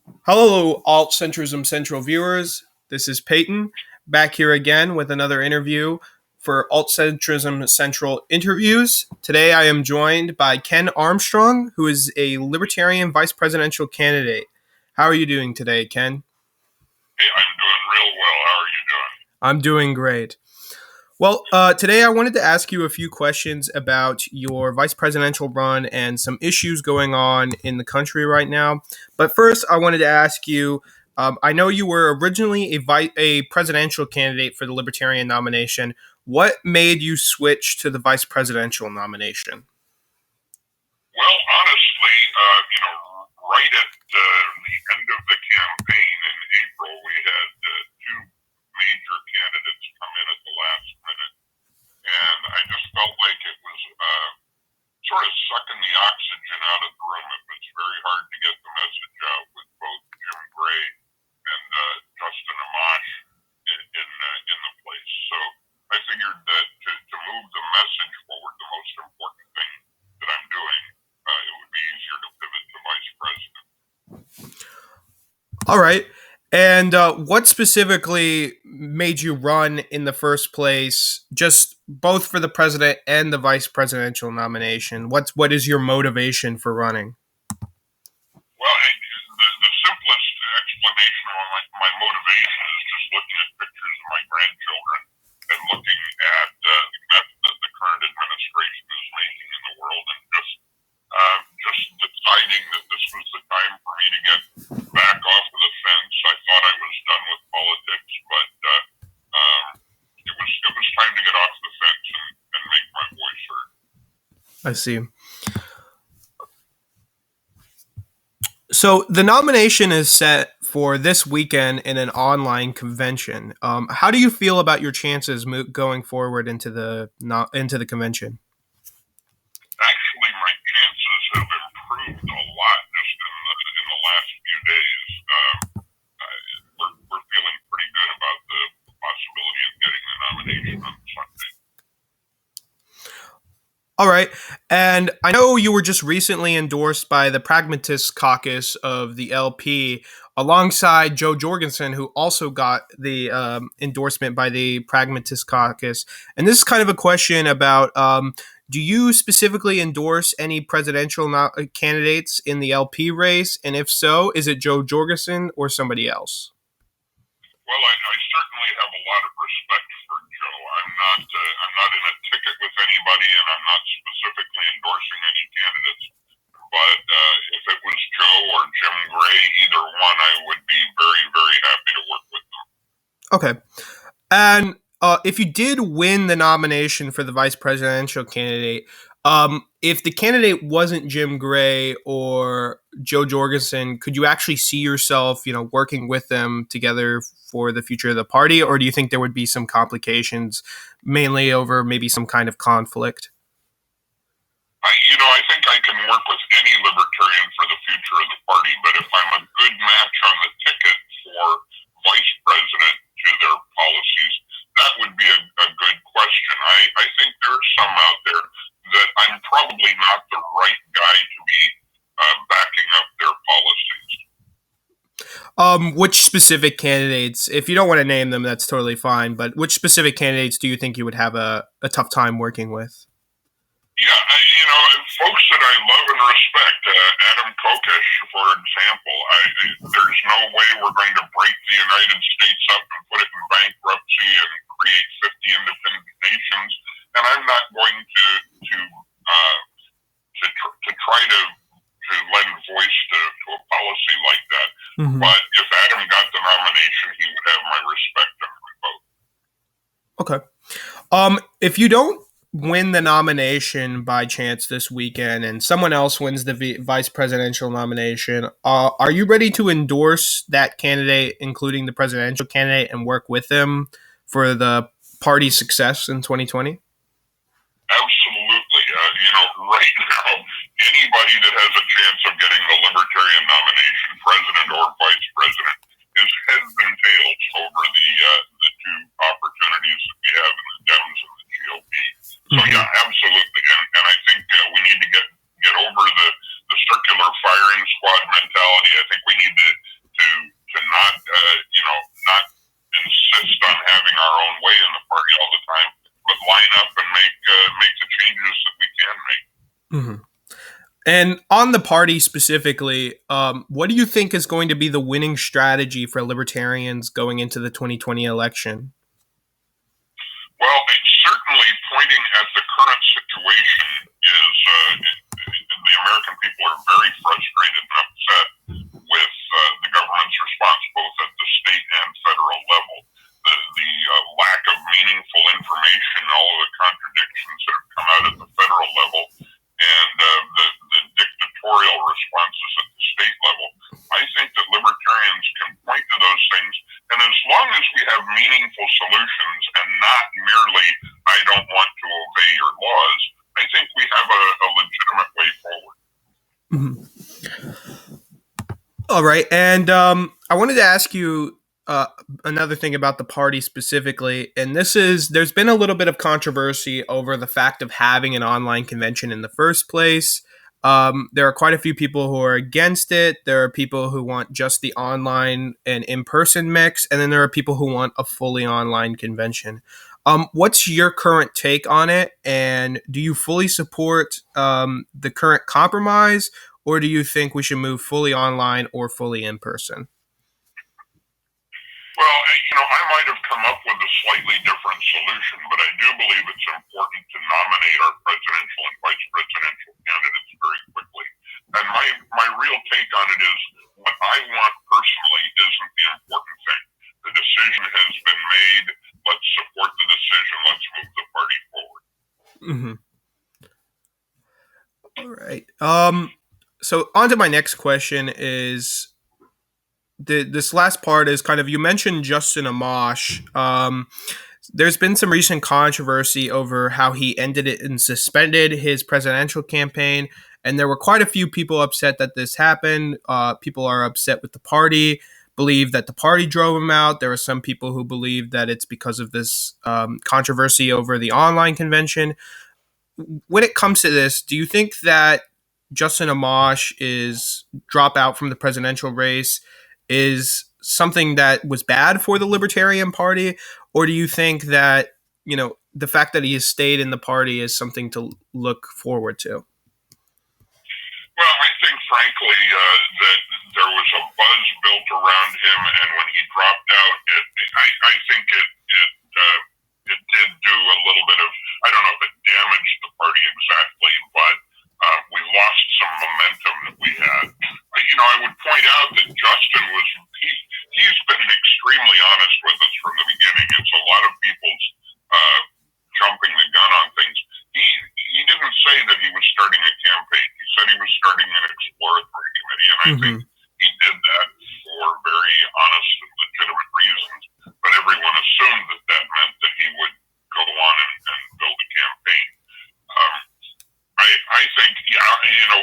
Hello, Alt-Centrism Central viewers. This is Peyton, back here again with another interview for Alt-Centrism Central interviews. Today I am joined by Ken Armstrong, who is a Libertarian vice presidential candidate. How are you doing today, Ken? Hey, I'm doing real well. How are you doing? I'm doing great. Well, today I wanted to ask you a few questions about your vice presidential run and some issues going on in the country right now. But first, I wanted to ask you. I know you were originally a presidential candidate for the Libertarian nomination. What made you switch to the vice presidential nomination? Well, honestly, right at the end of the campaign in April, we had two major candidates come in at the last minute, and I just felt like it was sort of sucking the oxygen out of the room. It was very hard to get the message out with both Jim Gray and Justin Amash in the place. So I figured that to move the message forward, the most important thing that I'm doing, it would be easier to pivot to vice president. All right. And what specifically made you run in the first place, just both for the president and the vice presidential nomination? What is your motivation for running? Well, the simplest explanation of my motivation is just looking at pictures of my grandchildren and looking at the mess that the current administration is making in the world, and just deciding that this was the time for me to get back off of the fence. I thought I was done with politics, but it was time to get off the fence and make my voice heard. I see. So the nomination is set for this weekend in an online convention. How do you feel about your chances going forward into the convention? Actually, my chances have improved a lot just in the last few days. We're feeling pretty good about the possibility of getting the nomination on Sunday. All right. And I know you were just recently endorsed by the Pragmatist Caucus of the LP alongside Joe Jorgensen, who also got the endorsement by the Pragmatist Caucus. And this is kind of a question about do you specifically endorse any presidential candidates in the LP race? And if so, is it Joe Jorgensen or somebody else? Well, I certainly have a lot of respect for Joe. I'm not in a ticket with anybody, and I'm not specifically endorsing any candidates. But if it was Joe or Jim Gray, either one, I would be very, very happy to work with them. Okay. And if you did win the nomination for the vice presidential candidate, if the candidate wasn't Jim Gray or Joe Jorgensen, could you actually see yourself, working with them together for the future of the party, or do you think there would be some complications, mainly over maybe some kind of conflict? I think I can work with any libertarian for the future of the party, but if I'm a good match on the ticket for vice president to their policies, that would be a good question. I think there's some out there that I'm probably not the right guy to be backing up their policies. Which specific candidates, if you don't want to name them, that's totally fine, but which specific candidates do you think you would have a tough time working with? Yeah, folks that I love and respect, Adam Kokesh, for example, there's no way we're going to break the United States up and put it in bankruptcy and create 50 independent nations, and I'm not going to try to lend voice to a policy like that. Mm-hmm. But if Adam got the nomination, he would have my respect and my vote. Okay. If you don't win the nomination by chance this weekend and someone else wins the vice presidential nomination, are you ready to endorse that candidate, including the presidential candidate, and work with them for the party's success in 2020? Absolutely. Right now, anybody that has a chance of getting the Libertarian nomination, president or vice president, is heads and tails over the two opportunities that we have in the Dems and the GOP. So yeah, absolutely, and I think we need to get over the circular firing squad mentality. I think we need to And on the party specifically, what do you think is going to be the winning strategy for libertarians going into the 2020 election? Well, it's certainly pointing at the current situation is the American people are very frustrated and upset with the government's response, both at the state and federal level. The lack of meaningful information, all of the contradictions that have come out at the federal level, and the dictatorial responses at the state level. I think that libertarians can point to those things, and as long as we have meaningful solutions and not merely, I don't want to obey your laws, I think we have a legitimate way forward. All right. And I wanted to ask you another thing about the party specifically. And there's been a little bit of controversy over the fact of having an online convention in the first place. There are quite a few people who are against it. There are people who want just the online and in-person mix. And then there are people who want a fully online convention. What's your current take on it? And do you fully support the current compromise? Or do you think we should move fully online or fully in person? Well, I might have come up with a slightly different solution, but I do believe it's important to nominate our presidential and vice presidential candidates very quickly. And my real take on it is what I want personally isn't the important thing. The decision has been made. Let's support the decision. Let's move the party forward. Mm-hmm. All right. So on to my next question is this last part is kind of, you mentioned Justin Amash. There's been some recent controversy over how he ended it and suspended his presidential campaign. And there were quite a few people upset that this happened. People are upset with the party, believe that the party drove him out. There are some people who believe that it's because of this controversy over the online convention. When it comes to this, do you think that Justin Amash is drop out from the presidential race is something that was bad for the Libertarian Party, or do you think that the fact that he has stayed in the party is something to look forward to? Well, I think, frankly, that there was a buzz built around him, and when he dropped out, I think it did do a little bit of, I don't know if it damaged the party exactly, but we lost some momentum that we had. I would point out that Justin he's been extremely honest with us from the beginning. It's a lot of people's jumping the gun on things. He didn't say that he was starting a campaign. He said he was starting an exploratory committee, and I think he did that for very honest and legitimate reasons. But everyone assumed that that meant that he would go on and build a campaign. I think,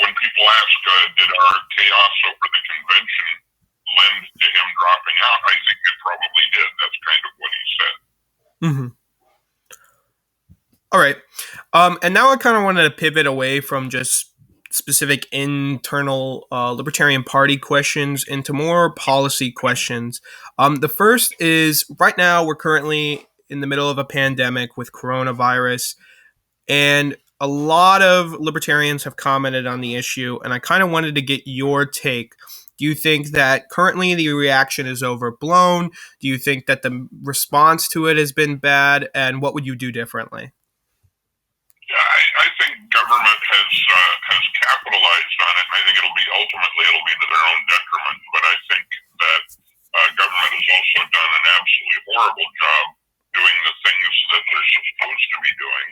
when people ask, did our chaos over the convention lend to him dropping out, I think it probably did. That's kind of what he said. Mm-hmm. All right. And now I kind of wanted to pivot away from just specific internal Libertarian Party questions into more policy questions. The first is, right now we're currently in the middle of a pandemic with coronavirus, and a lot of libertarians have commented on the issue, and I kind of wanted to get your take. Do you think that currently the reaction is overblown? Do you think that the response to it has been bad? And what would you do differently? Yeah, I think government has capitalized on it, and I think it'll be to their own detriment. But I think that government has also done an absolutely horrible job doing the things that they're supposed to be doing.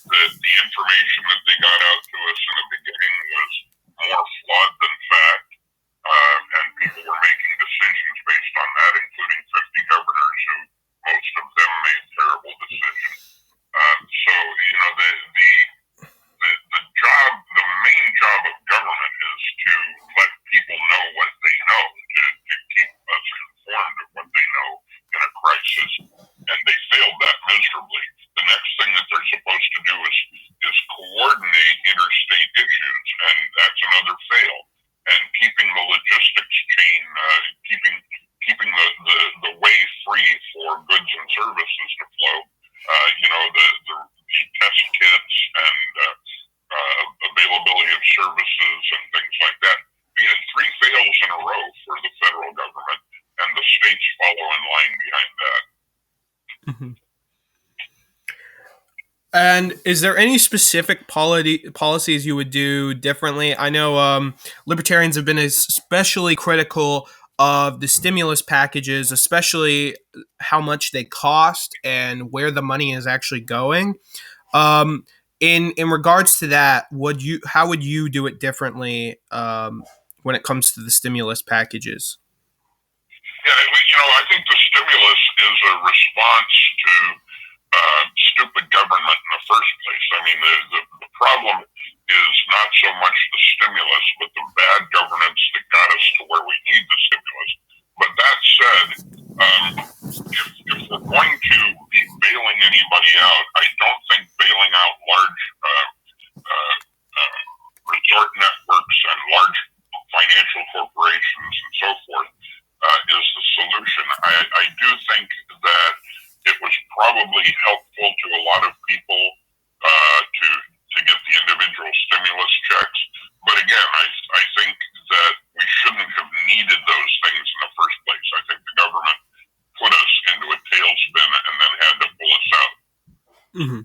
The information that they got out to us in the beginning was more flawed than fact, and people were making decisions based on that, including 50 governors who most of them made terrible decisions. So the main job of government is to let people know what they know, to keep us informed of what they know in a crowded in a row for the federal government, and the states follow in line behind that. Mm-hmm. And is there any specific policies you would do differently? I know libertarians have been especially critical of the stimulus packages, especially how much they cost and where the money is actually going. Um, in regards to that, how would you do it differently when it comes to the stimulus packages? Yeah, I think the stimulus is a response to stupid government in the first place. I mean, the problem is not so much the stimulus, but the bad governance that got us to where we need the stimulus. But that said, if we're going to be bailing anybody out, I don't think bailing out large resort networks and large financial corporations and so forth is the solution. I do think that it was probably helpful to a lot of people to get the individual stimulus checks. But again, I think that we shouldn't have needed those things in the first place. I think the government put us into a tailspin and then had to pull us out. Mm-hmm.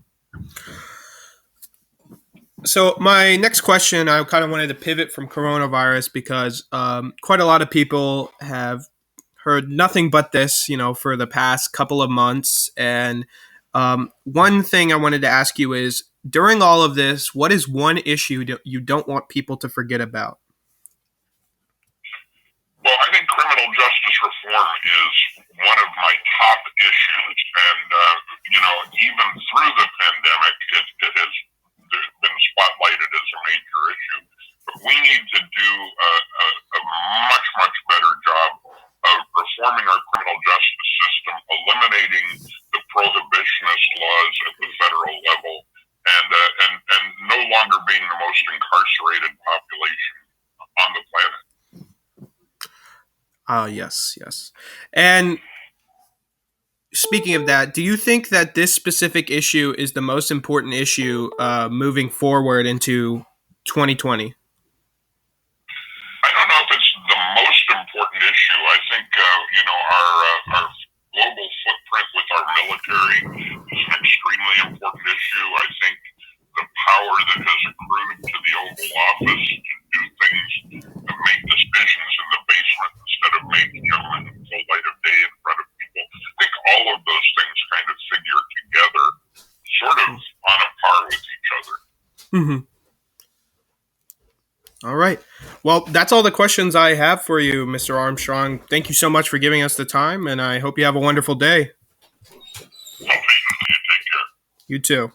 So my next question, I kind of wanted to pivot from coronavirus because quite a lot of people have heard nothing but this, for the past couple of months. And one thing I wanted to ask you is, during all of this, what is one issue that you don't want people to forget about? Well, I think criminal justice reform is one of my top issues. And, even through the pandemic, it has been spotlighted as a major issue. But we need to do a much, much better job of reforming our criminal justice system, eliminating the prohibitionist laws at the federal level, and no longer being the most incarcerated population on the planet. Yes. And speaking of that, do you think that this specific issue is the most important issue moving forward into 2020? I don't know if it's the most important issue. I think, our global footprint with our military is an extremely important issue. I think the power that has accrued to the Oval Office to do things, to make decisions in the basement instead of making them in the full light of day in front of people. I think all of those things kind of figure together, sort of on a par with each other. Mm-hmm. All right. Well, that's all the questions I have for you, Mr. Armstrong. Thank you so much for giving us the time, and I hope you have a wonderful day. Okay, you take care. You too.